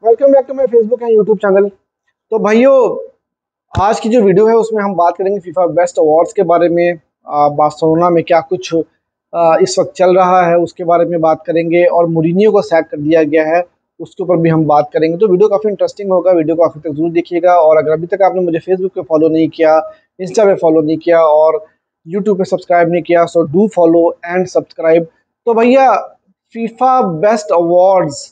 Welcome back to my Facebook and YouTube channel. तो भाइयों, आज की जो वीडियो है उसमें हम बात करेंगे फीफा बेस्ट अवार्ड्स के बारे में। बार्सिलोना में क्या कुछ इस वक्त चल रहा है उसके बारे में बात करेंगे, और मूरिन्हो को सैक कर दिया गया है उसके ऊपर भी हम बात करेंगे। तो वीडियो काफ़ी इंटरेस्टिंग होगा, वीडियो को आखिर तक जरूर देखिएगा। और अगर अभी तक आपने मुझे फेसबुक पे फॉलो नहीं किया, इंस्टा पे फॉलो नहीं किया और यूट्यूब पे सब्सक्राइब नहीं किया, so do follow and subscribe. तो भैया, फीफा बेस्ट अवार्ड्स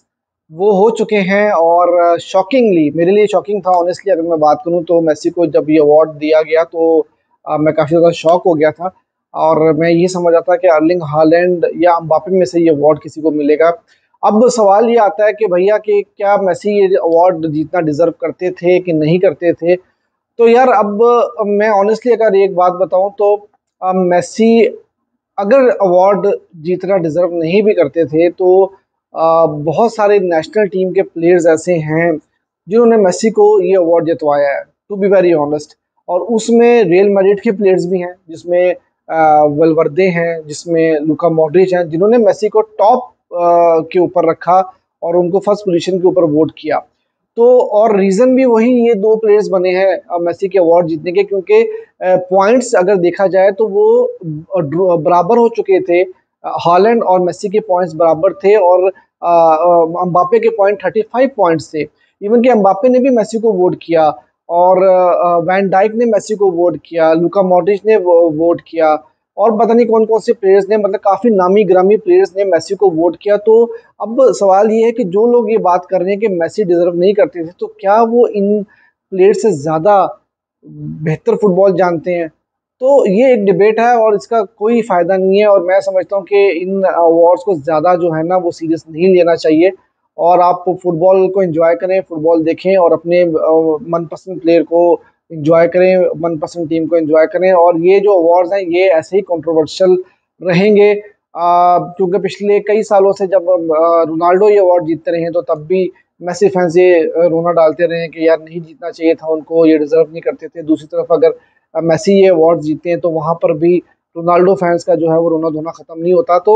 वो हो चुके हैं, और शॉकिंगली मेरे लिए शॉकिंग था ऑनेस्टली। अगर मैं बात करूं तो मेसी को जब ये अवार्ड दिया गया तो मैं काफ़ी ज़्यादा शॉक हो गया था। और मैं ये समझ रहा था कि अर्लिंग हालैंड या एम्बापे में से ये अवार्ड किसी को मिलेगा। अब सवाल ये आता है कि भैया कि क्या मेसी ये अवार्ड जीतना डिजर्व करते थे कि नहीं करते थे। तो यार, अब मैं ऑनेस्टली अगर एक बात बताऊं तो मेसी अगर अवार्ड जीतना डिजर्व नहीं भी करते थे तो बहुत सारे नेशनल टीम के प्लेयर्स ऐसे हैं जिन्होंने मेसी को ये अवार्ड जितवाया है, टू बी वेरी ऑनेस्ट। और उसमें रियल मैड्रिड के प्लेयर्स भी हैं, जिसमें वलवर्दे हैं, जिसमें लुका मॉड्रिच हैं, जिन्होंने मेसी को टॉप के ऊपर रखा और उनको फर्स्ट पोजीशन के ऊपर वोट किया। तो और रीज़न भी वही ये दो प्लेयर्स बने हैं मेसी के अवार्ड जीतने के, क्योंकि पॉइंट्स अगर देखा जाए तो वो बराबर हो चुके थे। हॉलैंड और मेसी के पॉइंट्स बराबर थे, और एम्बापे के पॉइंट 35 पॉइंट्स थे। इवन कि एम्बापे ने भी मेसी को वोट किया, और वैन डाइक ने मेसी को वोट किया, लुका मॉड्रिच ने वोट किया, और पता नहीं कौन कौन से प्लेयर्स ने, मतलब काफ़ी नामी ग्रामी प्लेयर्स ने मेसी को वोट किया। तो अब सवाल ये है कि जो लोग ये बात कर रहे हैं कि मेसी डिजर्व नहीं करते थे, तो क्या वो इन प्लेयर से ज़्यादा बेहतर फुटबॉल जानते हैं? तो ये एक डिबेट है और इसका कोई फ़ायदा नहीं है। और मैं समझता हूँ कि इन अवार्ड्स को ज़्यादा जो है ना वो सीरियस नहीं लेना चाहिए। और आप फुटबॉल को एंजॉय करें, फुटबॉल देखें, और अपने मनपसंद प्लेयर को एंजॉय करें, मनपसंद टीम को एंजॉय करें। और ये जो अवार्ड्स हैं ये ऐसे ही कंट्रोवर्शियल रहेंगे, क्योंकि पिछले कई सालों से जब रोनाल्डो ये अवार्ड जीतते रहे हैं तो तब भी मेसी फैंस ये रोना डालते रहे हैं कि यार नहीं जीतना चाहिए था उनको, ये डिजर्व नहीं करते थे। दूसरी तरफ अगर मेसी ये अवार्ड जीते हैं तो वहाँ पर भी रोनाल्डो फैंस का जो है वो रोना धोना खत्म नहीं होता। तो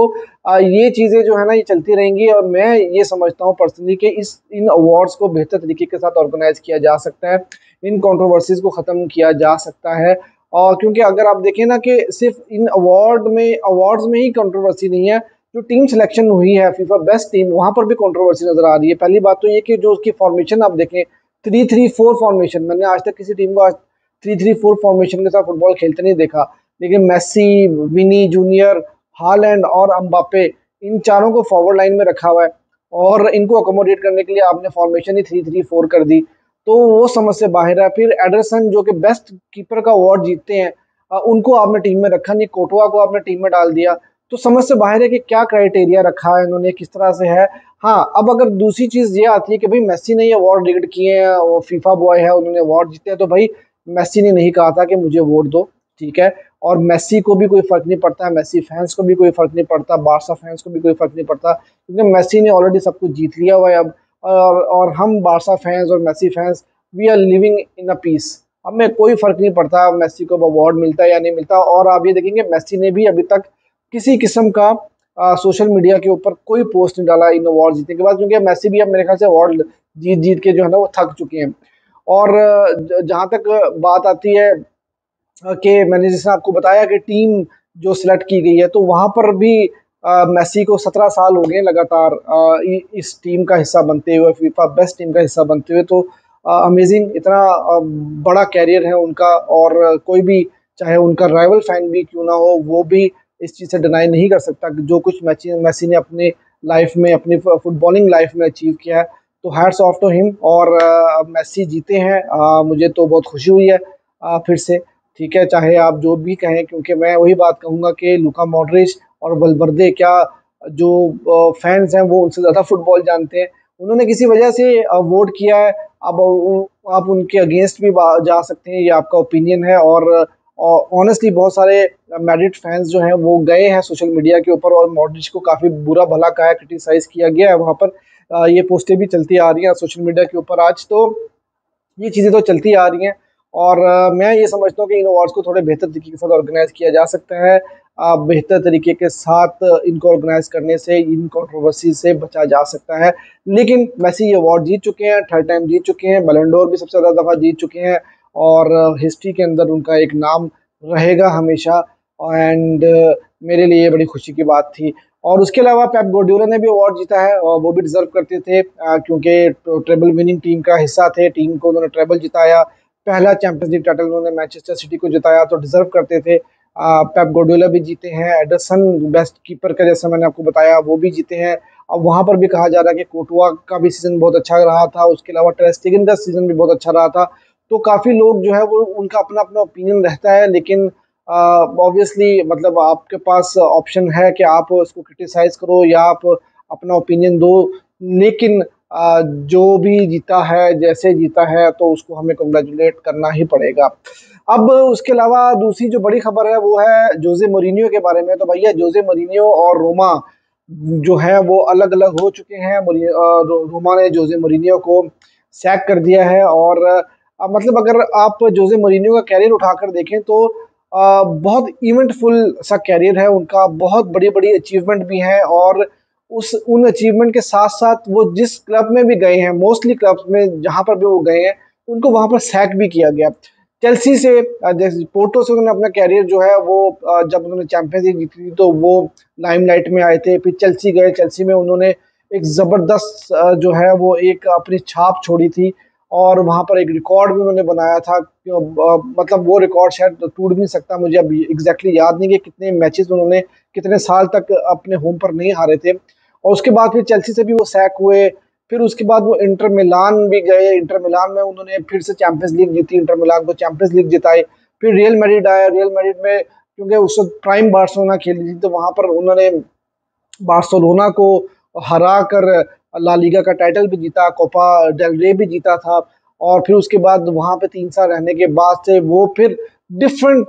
ये चीज़ें जो है ना ये चलती रहेंगी, और मैं ये समझता हूँ पर्सनली कि इन अवार्ड्स को बेहतर तरीके के साथ ऑर्गेनाइज किया जा सकता है, इन कंट्रोवर्सीज को ख़त्म किया जा सकता है। और क्योंकि अगर आप देखें ना कि सिर्फ इन अवार्ड्स में ही कंट्रोवर्सी नहीं है, जो टीम सिलेक्शन हुई है फीफा बेस्ट टीम, वहाँ पर भी कंट्रोवर्सी नजर आ रही है। पहली बात तो ये कि जो उसकी फॉर्मेशन आप देखें, 3-3-4 फॉर्मेशन, मैंने आज तक किसी टीम को 3-3-4 फॉर्मेशन के साथ फुटबॉल खेलते नहीं देखा। लेकिन मेसी, विनी जूनियर, हालैंड और एम्बापे, इन चारों को फॉरवर्ड लाइन में रखा हुआ है, और इनको अकोमोडेट करने के लिए आपने फॉर्मेशन ही 3-3-4 कर दी। तो वो समझ से बाहर है। फिर एडरसन जो कि बेस्ट कीपर का अवार्ड जीतते हैं, उनको आपने टीम में रखा नहीं, कोटवा को आपने टीम में डाल दिया। तो समझ से बाहर है कि क्या क्राइटेरिया रखा है इन्होंने, किस तरह से है। हाँ, अब अगर दूसरी चीज़ ये आती है कि भाई मेसी ने ये अवार्ड रिग्ड किए हैं, वो फीफा बॉय है, उन्होंने अवार्ड जीते हैं, तो भाई मेसी ने नहीं कहा था कि मुझे वोट दो, ठीक है। और मेसी को भी कोई फर्क नहीं पड़ता, मेसी फैंस को भी कोई फर्क नहीं पड़ता, बारसा फैंस को भी कोई फर्क नहीं पड़ता, क्योंकि मेसी ने ऑलरेडी सब कुछ जीत लिया हुआ है अब। और हम बारसा फैंस और Messi fans, we are living in a peace. हमें कोई फर्क नहीं पड़ता मेसी को अवार्ड मिलता है या नहीं मिलता। और आप ये देखेंगे मेसी ने भी अभी तक किसी किस्म का सोशल मीडिया के ऊपर कोई पोस्ट नहीं डाला इन अवार्ड जीतने के बाद, क्योंकि मेसी भी अब मेरे ख्याल से अवार्ड जीत जीत के जो है ना वो थक चुके हैं। और जहाँ तक बात आती है कि मैंने जैसे आपको बताया कि टीम जो सिलेक्ट की गई है, तो वहाँ पर भी मेसी को 17 साल हो गए लगातार इस टीम का हिस्सा बनते हुए, फीफा बेस्ट टीम का हिस्सा बनते हुए। तो अमेजिंग, इतना बड़ा कैरियर है उनका। और कोई भी, चाहे उनका राइवल फैन भी क्यों ना हो, वो भी इस चीज़ से डिनाई नहीं कर सकता कि जो कुछ मेसी ने अपने लाइफ में, अपनी फुटबॉलिंग लाइफ में अचीव किया है। तो हैट्स ऑफ टू हिम। और मेसी जीते हैं, मुझे तो बहुत खुशी हुई है फिर से, ठीक है, चाहे आप जो भी कहें। क्योंकि मैं वही बात कहूँगा कि लुका मॉड्रिच और वलवर्दे, क्या जो फैंस हैं वो उनसे ज़्यादा फुटबॉल जानते हैं। उन्होंने किसी वजह से वोट किया है। अब आप उनके अगेंस्ट भी जा सकते हैं, ये आपका ओपिनियन है। और ऑनेस्टली बहुत सारे मैड्रिड फैंस जो हैं वो गए हैं सोशल मीडिया के ऊपर, और मॉड्रिच को काफ़ी बुरा भला कहा है, क्रिटिसाइज़ किया गया है वहाँ पर। ये पोस्टें भी चलती आ रही हैं सोशल मीडिया के ऊपर आज। तो ये चीज़ें तो चलती आ रही हैं। और मैं ये समझता हूँ कि इन अवार्ड्स को थोड़े बेहतर तरीके के साथ ऑर्गेनाइज किया जा सकता है। बेहतर तरीके के साथ इनको ऑर्गेनाइज करने से, इन कंट्रोवर्सी से बचा जा सकता है। लेकिन मेसी ये अवार्ड जीत चुके हैं, 3rd टाइम जीत चुके हैं, बैलन डोर भी सबसे ज़्यादा दफ़ा जीत चुके हैं और हिस्ट्री के अंदर उनका एक नाम रहेगा हमेशा। एंड मेरे लिए बड़ी खुशी की बात थी। और उसके अलावा पेप गार्डियोला ने भी अवार्ड जीता है और वो भी डिजर्व करते थे, क्योंकि ट्रेबल विनिंग टीम का हिस्सा थे, टीम को उन्होंने ट्रेबल जिताया, पहला चैंपियंस लीग टाइटल उन्होंने मैनचेस्टर सिटी को जिताया, तो डिजर्व करते थे। पेप गार्डियोला भी जीते हैं, एडरसन बेस्ट कीपर का जैसा मैंने आपको बताया वो भी जीते हैं। अब वहां पर भी कहा जा रहा है कि कोर्टवा का भी सीजन बहुत अच्छा रहा था, उसके अलावा टर स्टेगन का सीजन भी बहुत अच्छा रहा था। तो काफी लोग जो है वो उनका अपना अपना ओपिनियन रहता है, लेकिन ऑब्वियसली मतलब आपके पास ऑप्शन है कि आप उसको क्रिटिसाइज करो या आप अपना ओपिनियन दो, लेकिन जो भी जीता है, जैसे जीता है, तो उसको हमें कंग्रेचुलेट करना ही पड़ेगा। अब उसके अलावा दूसरी जो बड़ी खबर है वो है जोजे मोरिनियो के बारे में। तो भैया जोजे मोरिनियो और रोमा जो है वो अलग अलग हो चुके हैं। रोमा ने जोजे मोरिनियो को सैक कर दिया है और मतलब अगर आप जोजे मोरिनियो का कैरियर उठाकर देखें तो बहुत इवेंटफुल सा कैरियर है उनका, बहुत बड़ी बड़ी अचीवमेंट भी हैं और उन अचीवमेंट के साथ साथ वो जिस क्लब में भी गए हैं, मोस्टली क्लब्स में जहां पर भी वो गए हैं, उनको वहां पर सैक भी किया गया। चेल्सी से जैसे पोर्टो से उन्होंने अपना कैरियर जो है वो जब उन्होंने चैंपियंस लीग जीती थी तो वो लाइमलाइट में आए थे। फिर चेल्सी गए, चेल्सी में उन्होंने एक जबरदस्त जो है वो एक अपनी छाप छोड़ी थी और वहां पर एक रिकॉर्ड भी उन्होंने बनाया था। मतलब वो रिकॉर्ड शायद टूट भी नहीं सकता, मुझे अब एग्जैक्टली याद नहीं कि कितने मैचेस उन्होंने कितने साल तक अपने होम पर नहीं हारे थे। और उसके बाद फिर चेल्सी से भी वो सैक हुए, फिर उसके बाद वो इंटर मिलान भी गए, इंटर मिलान में उन्होंने फिर से चैंपियंस लीग जीती, इंटर मिलान को चैंपियंस लीग जिताई। फिर रियल मैड्रिड आया, रियल मैड्रिड में क्योंकि उस वक्त प्राइम बार्सिलोना खेली थी तो वहां पर उन्होंने बार्सिलोना को हरा कर ला लीगा का टाइटल भी जीता, कोपा डेल रे भी जीता था। और फिर उसके बाद वहां पे 3 साल रहने के बाद से वो फिर डिफरेंट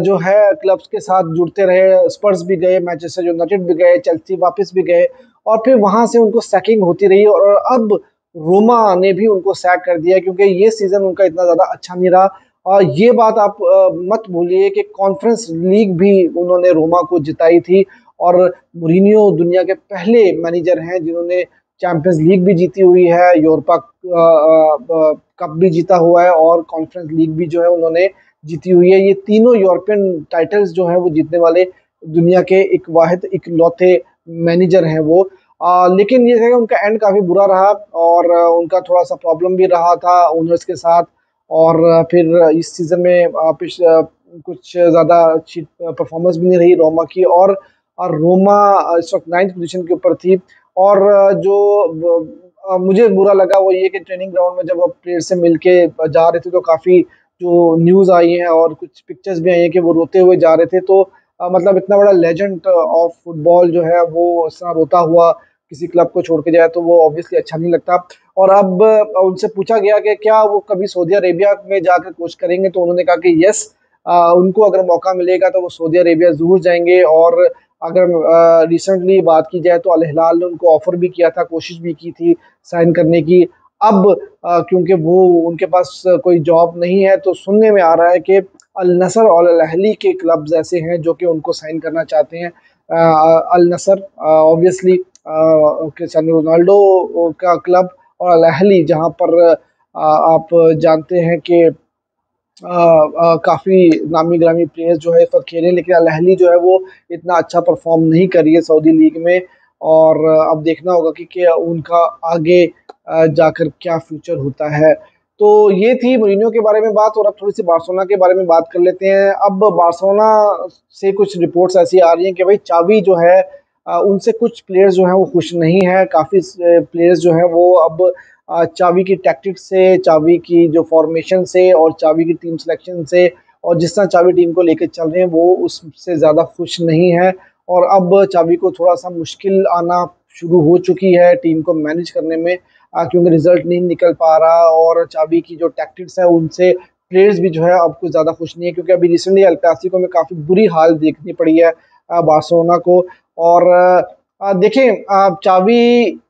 जो है क्लब्स के साथ जुड़ते रहे। स्पर्स भी गए, मैनचेस्टर यूनाइटेड भी गए, चेल्सी वापस भी गए और फिर वहां से उनको सैकिंग होती रही और अब रोमा ने भी उनको सैक कर दिया क्योंकि ये सीजन उनका इतना ज्यादा अच्छा नहीं रहा। और ये बात आप मत भूलिए कि कॉन्फ्रेंस लीग भी उन्होंने रोमा को जिताई थी और मूरिन्हो दुनिया के पहले मैनेजर हैं जिन्होंने चैंपियंस लीग भी जीती हुई है, यूरोपा कप भी जीता हुआ है और कॉन्फ्रेंस लीग भी जो है उन्होंने जीती हुई है। ये तीनों यूरोपियन टाइटल्स जो है वो जीतने वाले दुनिया के एक वाहिद इकलौते मैनेजर हैं वो। लेकिन ये है कि उनका एंड काफ़ी बुरा रहा और उनका थोड़ा सा प्रॉब्लम भी रहा था ओनर्स के साथ। और फिर इस सीज़न में कुछ ज़्यादा अच्छी परफॉर्मेंस भी नहीं रही रोमा की और रोमा इस वक्त 9th पोजीशन के ऊपर थी। और मुझे बुरा लगा वो ये कि ट्रेनिंग ग्राउंड में जब वो प्लेयर से मिलके जा रहे थे तो काफ़ी जो न्यूज़ आई हैं और कुछ पिक्चर्स भी आई हैं कि वो रोते हुए जा रहे थे। तो मतलब इतना बड़ा लेजेंड ऑफ फुटबॉल जो है वो इस तरह रोता हुआ किसी क्लब को छोड़ के जाए तो वो ऑब्वियसली अच्छा नहीं लगता। और अब उनसे पूछा गया कि क्या वो कभी सऊदी अरेबिया में जाकर कोच करेंगे, तो उन्होंने कहा कि यस, उनको अगर मौका मिलेगा तो वो सऊदी अरेबिया ज़रूर जाएंगे। और अगर रिसेंटली बात की जाए तो अल हिलाल ने उनको ऑफर भी किया था, कोशिश भी की थी साइन करने की। अब क्योंकि वो उनके पास कोई जॉब नहीं है तो सुनने में आ रहा है कि अल नसर और अल अहली के क्लब्स ऐसे हैं जो कि उनको साइन करना चाहते हैं। अल नसर ऑब्वियसली क्रिस्टियानो रोनाल्डो का क्लब और अल अहली जहां पर आप जानते हैं कि काफ़ी नामी ग्रामी प्लेयर्स जो है इस वक्त खेले, लेकिन अल अहली जो है वो इतना अच्छा परफॉर्म नहीं कर रही है सऊदी लीग में। और अब देखना होगा कि उनका आगे जाकर क्या फ्यूचर होता है। तो ये थी मूरिन्हो के बारे में बात और अब थोड़ी सी बार्सिलोना के बारे में बात कर लेते हैं। अब बार्सिलोना से कुछ रिपोर्ट्स ऐसी आ रही हैं कि भाई चावी जो है उनसे कुछ प्लेयर्स जो हैं वो खुश नहीं है। काफ़ी प्लेयर्स जो हैं वो अब चावी की टैक्टिक्स से, चावी की जो फॉर्मेशन से और चावी की टीम सिलेक्शन से और जिस तरह चावी टीम को लेकर चल रहे हैं वो उससे ज़्यादा खुश नहीं है। और अब चावी को थोड़ा सा मुश्किल आना शुरू हो चुकी है टीम को मैनेज करने में, क्योंकि रिजल्ट नहीं निकल पा रहा और चावी की जो टैक्टिक्स है उनसे प्लेयर्स भी जो है अब कुछ ज़्यादा खुश नहीं है। क्योंकि अभी रिसेंटली एल क्लासिको में काफ़ी बुरी हाल देखनी पड़ी है बार्सिलोना को। और देखें चावी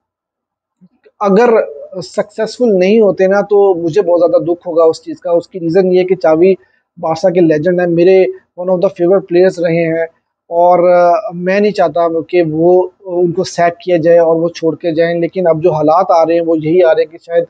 अगर सक्सेसफुल नहीं होते ना तो मुझे बहुत ज़्यादा दुख होगा उस चीज़ का। उसकी रीज़न ये है कि चावी बारसा के लेजेंड है, मेरे one of the favourite players रहे हैं। और मैं नहीं चाहता कि वो उनको सैक किया जाए और वो छोड़ के जाएं, लेकिन अब जो हालात आ रहे हैं वो यही आ रहे हैं कि शायद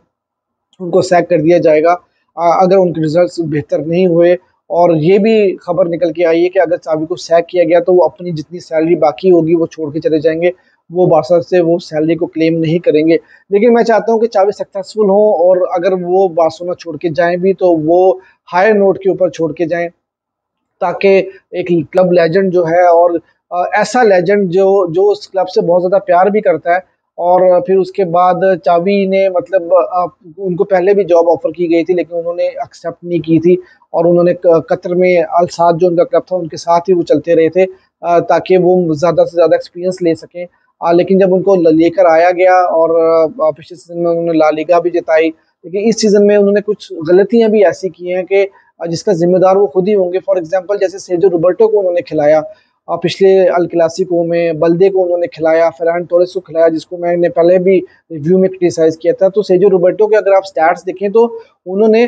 उनको सैक कर दिया जाएगा अगर उनके रिजल्ट्स बेहतर नहीं हुए। और ये भी खबर निकल के आई है कि अगर चावी को सैक किया गया तो वो अपनी जितनी सैलरी बाकी होगी वो छोड़ के चले जाएंगे, वो बार्सा से वो सैलरी को क्लेम नहीं करेंगे। लेकिन मैं चाहता हूँ कि चावी सक्सेसफुल हो, और अगर वो बार्सिलोना छोड़ के जाएं भी तो वो हायर नोट के ऊपर छोड़ के जाएं, ताकि एक क्लब लेजेंड जो है, और ऐसा लेजेंड जो जो उस क्लब से बहुत ज़्यादा प्यार भी करता है। और फिर उसके बाद चावी ने मतलब उनको पहले भी जॉब ऑफर की गई थी लेकिन उन्होंने एक्सेप्ट नहीं की थी, और उन्होंने कतर में अल साद जो उनका क्लब था उनके साथ ही वो चलते रहे थे ताकि वो ज़्यादा से ज़्यादा एक्सपीरियंस ले सकें। लेकिन जब उनको लेकर आया गया और पिछले सीजन में उन्होंने ला लीगा भी जिताई, लेकिन इस सीजन में उन्होंने कुछ गलतियां भी ऐसी की हैं कि जिसका जिम्मेदार वो खुद ही होंगे। फॉर एग्जांपल जैसे सेजो रोबर्टो को उन्होंने खिलाया पिछले अल क्लासिको में, बल्दे को उन्होंने खिलाया, फरहान टोरेस को खिलाया, जिसको मैंने पहले भी रिव्यू में क्रिटिसाइज किया था। तो सेजो रोबर्टो के अगर आप स्टैट्स देखें तो उन्होंने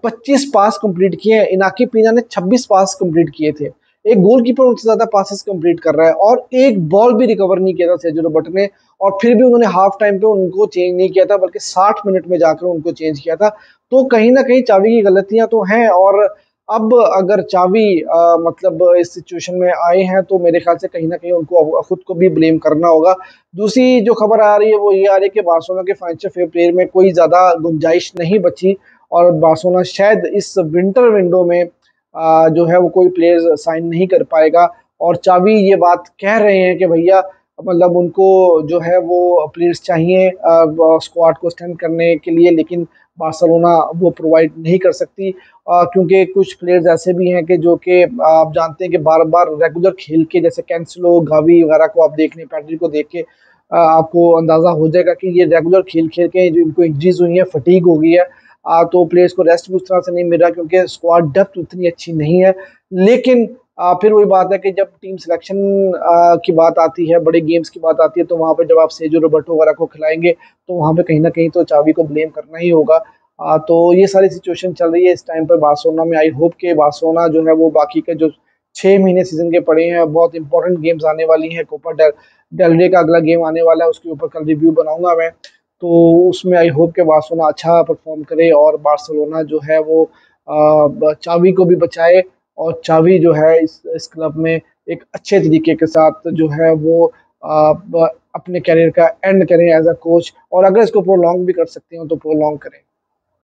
25 पास कंप्लीट किए हैं, इनाकी पीना ने 26 पास कंप्लीट किए थे। एक गोलकीपर उनसे ज्यादा पासेस कंप्लीट कर रहा है और एक बॉल भी रिकवर नहीं किया था सेजो रोबर्टो ने, और फिर भी उन्होंने हाफ टाइम पे उनको चेंज नहीं किया था बल्कि 60 मिनट में जाकर उनको चेंज किया था। तो कहीं ना कहीं चावी की गलतियां तो हैं, और अब अगर चावी मतलब इस सिचुएशन में आए हैं तो मेरे ख्याल से कहीं ना कहीं उनको खुद को भी ब्लेम करना होगा। दूसरी जो खबर आ रही है वो ये आ रही है कि बार्सिलोना के फाइनेंशियल फेयर प्ले में कोई ज्यादा गुंजाइश नहीं बची, और बार्सिलोना शायद इस विंटर विंडो में जो है वो कोई प्लेयर साइन नहीं कर पाएगा। और चावी ये बात कह रहे हैं कि भैया मतलब उनको जो है वो प्लेयर्स चाहिए स्क्वाड को स्ट्रेंथ करने के लिए, लेकिन बार्सिलोना वो प्रोवाइड नहीं कर सकती क्योंकि कुछ प्लेयर्स ऐसे भी हैं कि जो कि आप जानते हैं कि बार बार रेगुलर खेल के, जैसे कैंसलो, गावी वगैरह को आप देख लें, पैड्री को देख के आपको अंदाजा हो जाएगा कि ये रेगुलर खेल खेल के जो इनको इंजरीज हुई है, फटीग हो गई है। तो प्लेयर्स को रेस्ट भी उस तरह से नहीं मिल रहा क्योंकि स्क्वाड डेप्थ उतनी अच्छी नहीं है। लेकिन फिर वही बात है कि जब टीम सिलेक्शन की बात आती है, बड़े गेम्स की बात आती है, तो वहाँ पे जब आप सेजो रोबर्टो वगैरह को खिलाएंगे तो वहाँ पे कहीं ना कहीं तो चावी को ब्लेम करना ही होगा। तो ये सारी सिचुएशन चल रही है इस टाइम पर बार्सिलोना में। आई होप कि बार्सिलोना जो है वो बाकी के जो 6 महीने सीजन के पड़े हैं, बहुत इंपॉर्टेंट गेम्स आने वाली हैं, कोपा डेल रे का अगला गेम आने वाला है, उसके ऊपर कल रिव्यू बनाऊंगा मैं। तो उसमें आई होप कि बार्सिलोना अच्छा परफॉर्म करे और बार्सिलोना जो है वो चावी को भी बचाए, और चावी जो है इस क्लब में एक अच्छे तरीके के साथ जो है वो अपने करियर का एंड करें एज अ कोच, और अगर इसको प्रोलॉन्ग भी कर सकते हो तो प्रोलॉन्ग करें।